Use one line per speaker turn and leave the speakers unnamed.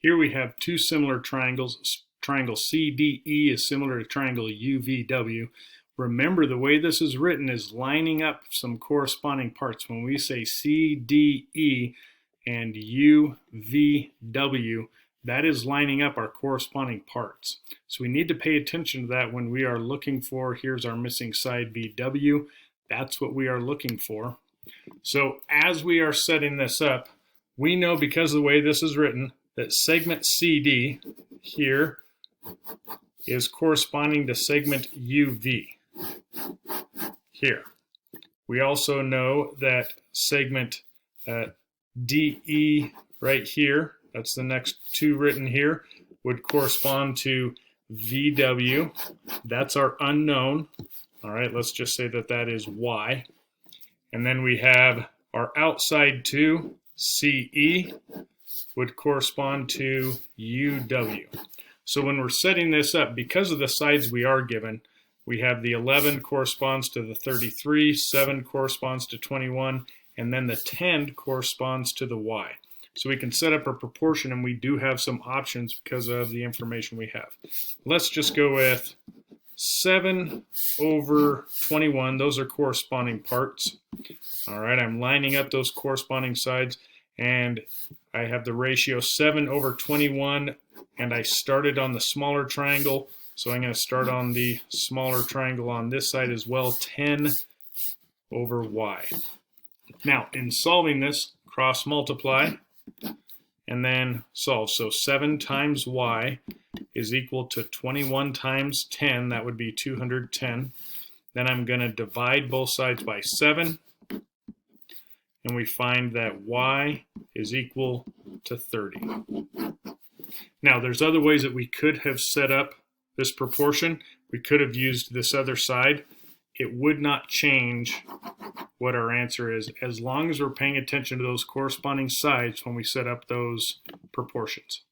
Here we have two similar triangles. Triangle CDE is similar to triangle UVW. Remember, the way this is written is lining up some corresponding parts. When we say CDE and UVW, that is lining up our corresponding parts. So we need to pay attention to that when we are looking for, here's our missing side VW. That's what we are looking for. So as we are setting this up, we know because of the way this is written that segment CD here is corresponding to segment UV here. We also know that segment DE right here, that's the next two written here, would correspond to VW. That's our unknown. All right, let's just say that that is Y. And then we have our outside two, CE, would correspond to UW. So when we're setting this up, because of the sides we are given, we have the 11 corresponds to the 33, 7 corresponds to 21, and then the 10 corresponds to the Y. So we can set up a proportion, and we do have some options because of the information we have. Let's just go with 7 over 21. Those are corresponding parts. All right, I'm lining up those corresponding sides, and I have the ratio 7 over 21, and I started on the smaller triangle, so I'm going to start on the smaller triangle on this side as well, 10 over Y. Now, in solving this, cross multiply and then solve. So 7 times Y is equal to 21 times 10. That would be 210. Then I'm going to divide both sides by 7. And we find that Y is equal to 30. Now, there's other ways that we could have set up this proportion. We could have used this other side. It would not change what our answer is as long as we're paying attention to those corresponding sides when we set up those proportions.